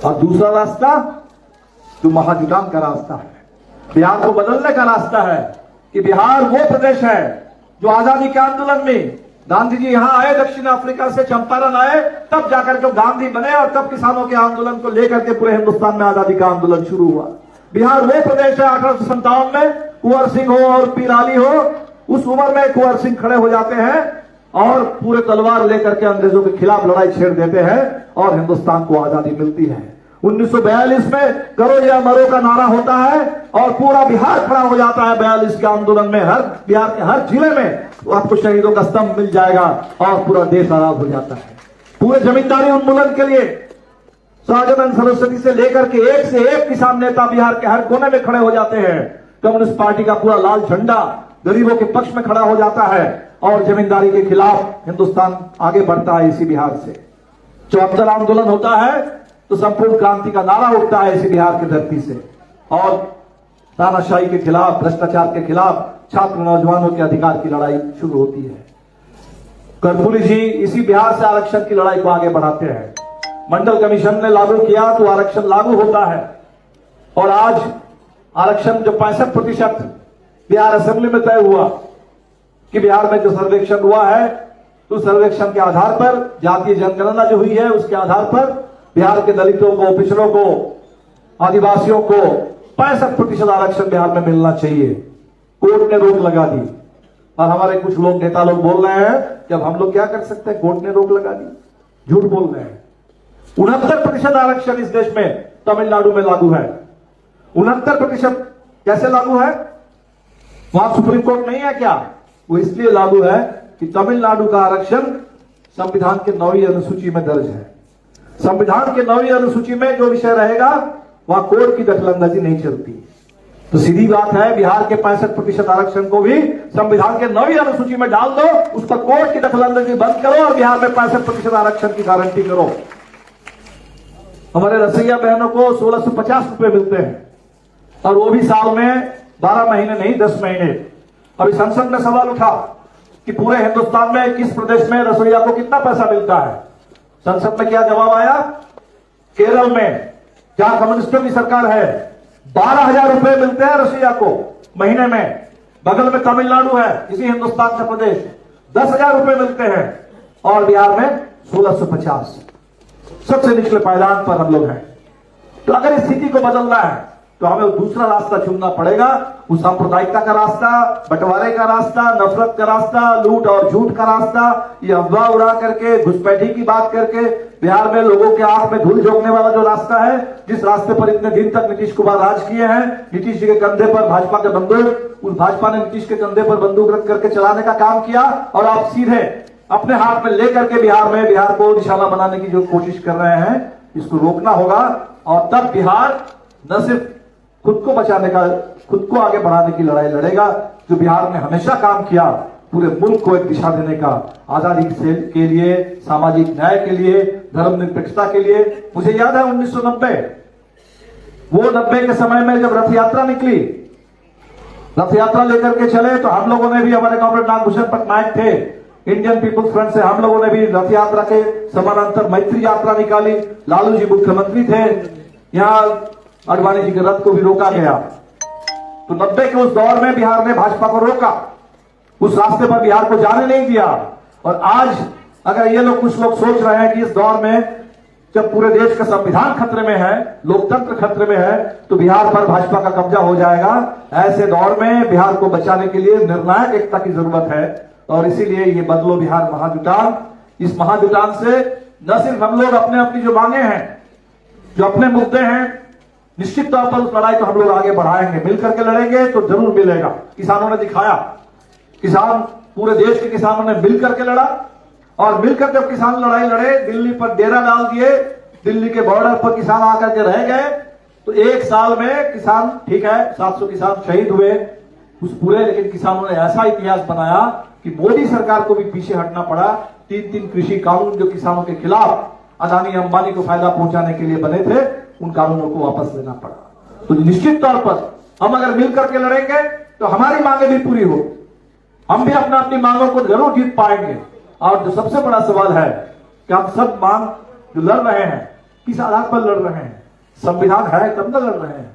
और दूसरा रास्ता जो महाजुटान का रास्ता है, बिहार को बदलने का रास्ता है कि बिहार वो प्रदेश है जो आजादी के आंदोलन में गांधी जी यहां आए, दक्षिण अफ्रीका से चंपारण आए, तब जाकर के गांधी बने और तब किसानों के आंदोलन को लेकर के पूरे हिंदुस्तान में आजादी का आंदोलन शुरू हुआ। बिहार वो प्रदेश है 1857 में कुंवर सिंह हो और पीराली हो, उस उम्र में कुंवर सिंह खड़े हो जाते हैं और पूरे तलवार लेकर के अंग्रेजों के खिलाफ लड़ाई छेड़ देते हैं और हिंदुस्तान को आजादी मिलती है। 1942 में करो या मरो का नारा होता है और पूरा बिहार खड़ा हो जाता है 42 के आंदोलन में। हर बिहार के हर जिले में आपको शहीदों का स्तंभ मिल जाएगा और पूरा देश आजाद हो जाता है। पूरे जमींदारी उन्मूलन के लिए शाहजानंद सरस्वती से लेकर के एक से एक किसान नेता बिहार के हर कोने में खड़े हो जाते हैं। कम्युनिस्ट पार्टी का पूरा लाल झंडा गरीबों के पक्ष में खड़ा हो जाता है और जमींदारी के खिलाफ हिंदुस्तान आगे बढ़ता है इसी बिहार से। 74 आंदोलन होता है तो संपूर्ण क्रांति का नारा उठता है इसी बिहार की धरती से और तानाशाही के खिलाफ, भ्रष्टाचार के खिलाफ छात्र नौजवानों के अधिकार की लड़ाई शुरू होती है। कर्पूरी जी इसी बिहार से आरक्षण की लड़ाई को आगे बढ़ाते हैं। मंडल कमीशन ने लागू किया तो आरक्षण लागू होता है और आज आरक्षण जो 65% बिहार असेंबली में तय हुआ कि बिहार में जो सर्वेक्षण हुआ है तो सर्वेक्षण के आधार पर, जातीय जनगणना जो हुई है उसके आधार पर बिहार के दलितों को, पिछड़ों को, आदिवासियों को 65% आरक्षण बिहार में मिलना चाहिए। कोर्ट ने रोक लगा दी और हमारे कुछ लोग, नेता लोग बोल रहे हैं कि अब हम लोग क्या कर सकते हैं, कोर्ट ने रोक लगा दी। झूठ बोल रहे हैं। 69% आरक्षण इस देश में तमिलनाडु में लागू है। 69% कैसे लागू है? वहां सुप्रीम कोर्ट नहीं है क्या? वो इसलिए लागू है कि तमिलनाडु का आरक्षण संविधान के 9वीं अनुसूची में दर्ज है। संविधान के 9वीं अनुसूची में जो विषय रहेगा वहां कोर्ट की दखलंदाजी नहीं चलती। तो सीधी बात है, बिहार के 65% आरक्षण को भी संविधान के 9वीं अनुसूची में डाल दो, उस पर कोर्ट की दखलंदाजी बंद करो और बिहार में 65% आरक्षण की गारंटी करो। हमारे रसोईया बहनों को 1650 रुपए मिलते हैं और वो भी साल में 12 महीने नहीं 10 महीने। अभी संसद में सवाल उठा कि पूरे हिंदुस्तान में किस प्रदेश में रसोईया को कितना पैसा मिलता है। संसद में क्या जवाब आया? केरल में, जहां कम्युनिस्टों की सरकार है, 12,000 रुपए मिलते हैं रसोईया को महीने में। बगल में तमिलनाडु है, इसी हिंदुस्तान का प्रदेश, 10,000 रुपए मिलते हैं और बिहार में 1650। सबसे निचले पायदान पर हम लोग हैं। तो अगर इस स्थिति को बदलना है तो हमें दूसरा रास्ता चुनना पड़ेगा। वो सांप्रदायिकता का रास्ता, बंटवारे का रास्ता, नफरत का रास्ता, लूट और झूठ का रास्ता, ये अफवाह उड़ा करके, घुसपैठी की बात करके बिहार में लोगों के आंख में धूल झोंकने वाला जो रास्ता है, जिस रास्ते पर इतने दिन तक नीतीश कुमार राज किए हैं, नीतीश जी के कंधे पर भाजपा के बंदूक, उस भाजपा ने नीतीश के कंधे पर बंदूक रख करके चलाने का काम किया और आप सीधे अपने हाथ में लेकर के बिहार को निशाना बनाने की जो कोशिश कर रहे हैं, इसको रोकना होगा। और तब बिहार न सिर्फ खुद को बचाने का, खुद को आगे बढ़ाने की लड़ाई लड़ेगा, जो बिहार ने हमेशा काम किया, पूरे मुल्क को एक दिशा देने का, आजादी के लिए, सामाजिक न्याय के लिए, धर्मनिरपेक्षता के लिए। मुझे याद है 1990, वो 90 के समय में जब रथ यात्रा निकली, रथ यात्रा लेकर के चले तो हम लोगों ने भी, हमारे कॉमरेड नागभूषण पटनायक थे, इंडियन पीपुल्स फ्रंट से हम लोगों ने भी रथ यात्रा के समानांतर मैत्री यात्रा निकाली। लालू जी मुख्यमंत्री थे, यहाँ अडवाणी जी के रथ को भी रोका गया। तो 90 के उस दौर में बिहार ने भाजपा को रोका, उस रास्ते पर बिहार को जाने नहीं दिया। और आज अगर ये लोग, कुछ लोग सोच रहे हैं कि इस दौर में जब पूरे देश का संविधान खतरे में है, लोकतंत्र खतरे में है, तो बिहार पर भाजपा का कब्जा हो जाएगा। ऐसे दौर में बिहार को बचाने के लिए निर्णायक एकता की जरूरत है और इसीलिए ये बदलो बिहार महाजुटान, इस महाजुटान से न सिर्फ हम लोग अपनी जो मांगे हैं, जो अपने मुद्दे हैं, निश्चित तौर पर उस लड़ाई को हम लोग आगे बढ़ाएंगे, मिलकर के लड़ेंगे तो जरूर मिलेगा। किसानों ने दिखाया, किसान, पूरे देश के किसानों ने मिलकर के लड़ा और मिलकर जब किसान लड़ाई लड़े, दिल्ली पर डेरा डाल दिए, दिल्ली के बॉर्डर पर किसान आकर के रह गए, तो एक साल में किसान, ठीक है 700 किसान शहीद हुए उस पूरे, लेकिन किसानों ने ऐसा इतिहास बनाया कि मोदी सरकार को भी पीछे हटना पड़ा। 3 कृषि कानून जो किसानों के खिलाफ अदानी अंबानी को फायदा पहुंचाने के लिए बने थे, उन कानूनों को वापस लेना पड़ा। तो निश्चित तौर पर हम अगर मिलकर के लड़ेंगे तो हमारी मांगे भी पूरी हो, हम भी अपनी मांगों को जरूर जीत पाएंगे। और जो सबसे बड़ा सवाल है कि हम सब मांग जो लड़ रहे हैं, किस आधार पर लड़ रहे हैं? संविधान है तब न लड़ रहे हैं।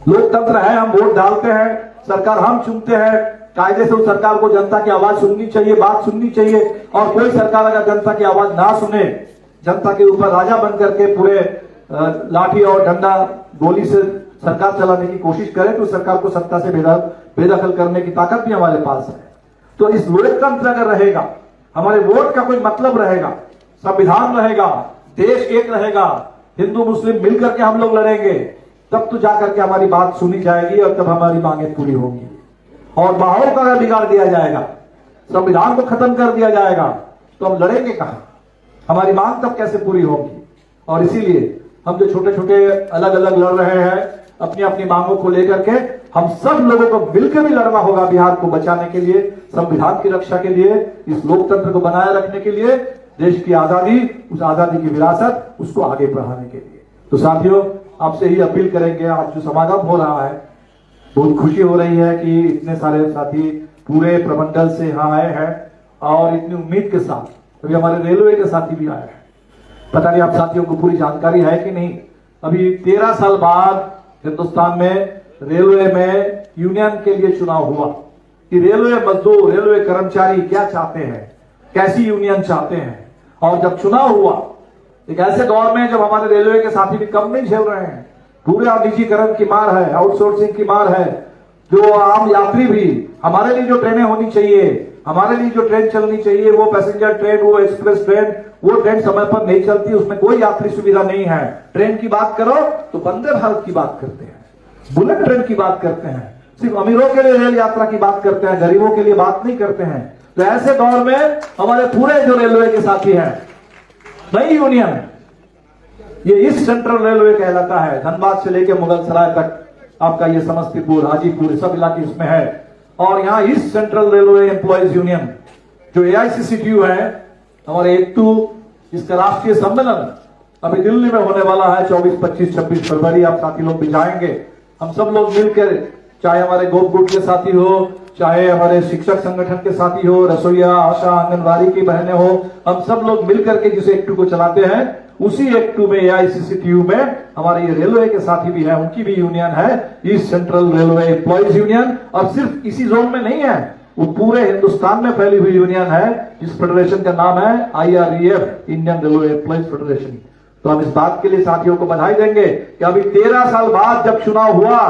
लोकतंत्र है, हम वोट डालते हैं, सरकार हम चुनते हैं, कायदे से उस सरकार को जनता की आवाज सुननी चाहिए, बात सुननी चाहिए। और कोई सरकार अगर जनता की आवाज ना सुने, जनता के ऊपर राजा बन करके पूरे लाठी और डंडा गोली से सरकार चलाने की कोशिश करे, तो सरकार को सत्ता से बेदखल करने की ताकत भी हमारे पास है। तो इस लोकतंत्र अगर रहेगा, हमारे वोट का कोई मतलब रहेगा, संविधान रहेगा, देश एक रहेगा, हिंदू मुस्लिम मिलकर के हम लोग लड़ेंगे, तब तो जाकर के हमारी बात सुनी जाएगी और तब हमारी मांगे पूरी होंगी। और माहौल का अगर बिगाड़ दिया जाएगा, संविधान को खत्म कर दिया जाएगा, तो हम लड़ेंगे कहां? हमारी मांग तब कैसे पूरी होगी? और इसीलिए हम जो छोटे छोटे अलग अलग लड़ रहे हैं अपनी अपनी मांगों को लेकर के, हम सब लोगों को मिलकर भी लड़ना होगा बिहार को बचाने के लिए, संविधान की रक्षा के लिए, इस लोकतंत्र को बनाए रखने के लिए, देश की आजादी, उस आजादी की विरासत, उसको आगे बढ़ाने के लिए। तो साथियों, आपसे ही अपील करेंगे, आज जो समागम हो रहा है, बहुत खुशी हो रही है कि इतने सारे साथी पूरे प्रमंडल से यहाँ आए हैं और इतनी उम्मीद के साथ। अभी हमारे रेलवे के साथी भी आए हैं, पता नहीं आप साथियों को पूरी जानकारी है कि नहीं। अभी 13 साल बाद हिंदुस्तान में रेलवे में यूनियन के लिए चुनाव हुआ कि रेलवे मजदूर, रेलवे कर्मचारी क्या चाहते हैं, कैसी यूनियन चाहते हैं। और जब चुनाव हुआ, एक ऐसे दौर में जब हमारे रेलवे के साथी भी कम नहीं झेल रहे हैं, पूरे निजीकरण की मार है, आउटसोर्सिंग की मार है, जो आम यात्री भी, हमारे लिए जो ट्रेनें होनी चाहिए, हमारे लिए जो ट्रेन चलनी चाहिए, वो पैसेंजर ट्रेन, वो एक्सप्रेस ट्रेन, वो ट्रेन समय पर नहीं चलती, उसमें कोई यात्री सुविधा नहीं है। ट्रेन की बात करो तो वंदे भारत की बात करते हैं, बुलेट ट्रेन की बात करते हैं, सिर्फ अमीरों के लिए रेल यात्रा की बात करते हैं, गरीबों के लिए बात नहीं करते हैं। तो ऐसे दौर में हमारे पूरे जो रेलवे के साथी हैं, नई यूनियन, ये ईस्ट सेंट्रल रेलवे कहलाता है, धनबाद से लेकर मुगलसराय तक आपका ये समस्तीपुर, हाजीपुर, सब इलाके इसमें है। और यहाँ east central railway employees union जो AICCTU है, हमारे 1-2 इसका राष्ट्रीय सम्मेलन अभी दिल्ली में होने वाला है 24, 25, 26 फरवरी। आप साथी लोग भी जाएंगे, हम सब लोग मिलकर, चाहे हमारे गोप गुट के साथी हो, चाहे हमारे शिक्षक संगठन के साथी हो, रसोईया, आशा, आंगनबाड़ी की बहनें हो, हम सब लोग मिलकर के जिस एक्ट को चलाते हैं, उसी एक्ट में AICCTU में हमारे ये रेलवे के साथी भी हैं, उनकी भी यूनियन है east central railway employees union. और सिर्फ इसी जोन में नहीं है, वो पूरे हिंदुस्तान में फैली हुई यूनियन है, जिस फेडरेशन का नाम है IREF, Indian railway employees federation. तो हम इस बात के लिए साथियों को बधाई देंगे कि अभी 13 साल बाद जब चुनाव हुआ,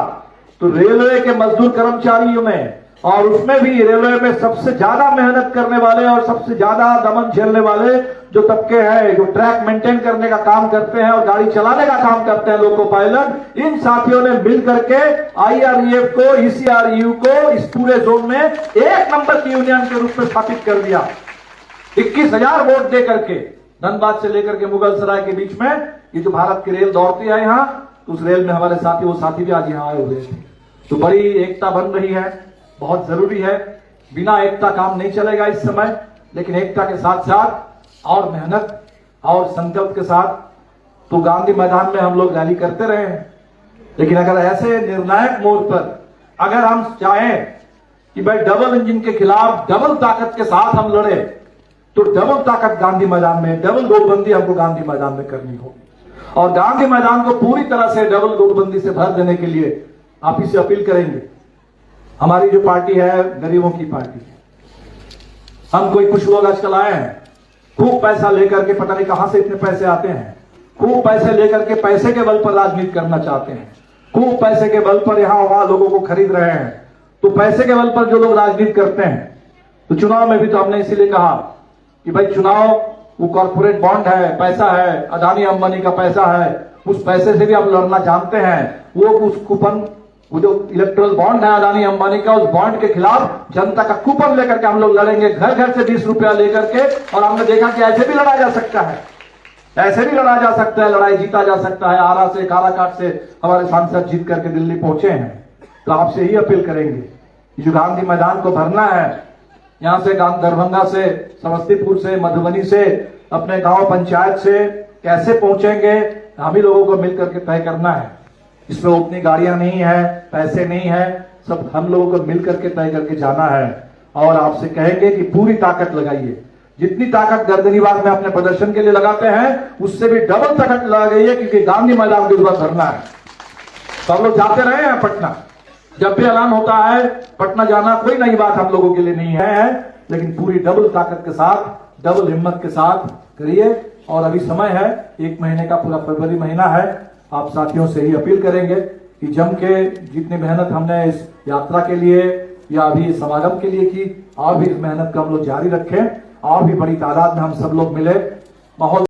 तो रेलवे के मजदूर कर्मचारियों में, और उसमें भी रेलवे में सबसे ज्यादा मेहनत करने वाले और सबसे ज्यादा दमन झेलने वाले जो तबके हैं, जो ट्रैक मेंटेन करने का काम करते हैं और गाड़ी चलाने का काम करते हैं, लोको पायलट, इन साथियों ने मिल करके IREF को, ECRU को इस पूरे जोन में 1 नंबर की यूनियन के रूप में स्थापित कर दिया। 21,000 वोट दे करके, धनबाद से लेकर के मुगलसराय के बीच में ये जो भारत की रेल दौड़ती है यहाँ, तो उस रेल में हमारे साथी, वो साथी भी आज यहाँ आए हुए थे। तो बड़ी एकता बन रही है, बहुत जरूरी है। बिना एकता काम नहीं चलेगा इस समय, लेकिन एकता के साथ साथ और मेहनत और संकल्प के साथ तो गांधी मैदान में हम लोग रैली करते रहे हैं। लेकिन अगर ऐसे निर्णायक मोड़ पर अगर हम चाहें कि भाई डबल इंजन के खिलाफ डबल ताकत के साथ हम लड़े, तो डबल ताकत गांधी मैदान में, डबल गोलबंदी हमको गांधी मैदान में करनी होगी। और गांधी मैदान को पूरी तरह से डबल गोलबंदी से भर देने के लिए आप इसे अपील करेंगे। हमारी जो पार्टी है, गरीबों की पार्टी है। हम कोई कुछ लोग आजकल आए हैं, खूब पैसा लेकर के, पता नहीं कहां से इतने पैसे आते हैं, खूब पैसे लेकर के पैसे के बल पर राजनीति करना चाहते हैं, खूब पैसे के बल पर यहां वहां लोगों को खरीद रहे हैं। तो पैसे के बल पर जो लोग राजनीति करते हैं, तो चुनाव में भी तो हमने इसीलिए कहा कि भाई चुनाव वो कॉर्पोरेट बॉन्ड है, पैसा है, अदानी अंबानी का पैसा है, उस पैसे से भी हम लड़ना जानते हैं। वो उस कूपन, वो जो इलेक्ट्रल बॉन्ड है अदानी अंबानी का, उस बॉन्ड के खिलाफ जनता का कूपन लेकर के हम लोग लड़ेंगे, घर घर से 20 रुपया लेकर के। और हमने देखा कि ऐसे भी लड़ा जा सकता है, ऐसे भी लड़ा जा सकता है, लड़ाई जीता जा सकता है। आरा से, काराकाट से हमारे सांसद जीत करके दिल्ली पहुंचे हैं। तो आपसे ही अपील करेंगे, जो गांधी मैदान को भरना है, यहां से दरभंगा से, समस्तीपुर से, मधुबनी से, अपने गांव पंचायत से कैसे पहुंचेंगे, हम ही लोगों को मिलकर के तय करना है। इसमें उतनी गाड़ियां नहीं है, पैसे नहीं है, सब हम लोगों को मिलकर के तय करके जाना है। और आपसे कहेंगे कि पूरी ताकत लगाइए, जितनी ताकत गर्दनीबाग में अपने प्रदर्शन के लिए लगाते हैं उससे भी डबल ताकत लगा गई है, क्योंकि गांधी मैदान के ऊपर धरना है। तो हम लोग जाते रहे हैं पटना, जब भी ऐलान होता है पटना जाना कोई नई बात हम लोगों के लिए नहीं है, लेकिन पूरी डबल ताकत के साथ, डबल हिम्मत के साथ करिए। और अभी समय है, 1 महीने का पूरा फरवरी महीना है। आप साथियों से ही अपील करेंगे कि जम के जितनी मेहनत हमने इस यात्रा के लिए या अभी इस समागम के लिए की, और भी इस मेहनत को हम लोग जारी रखें, और भी बड़ी तादाद में हम सब लोग मिले। माहौल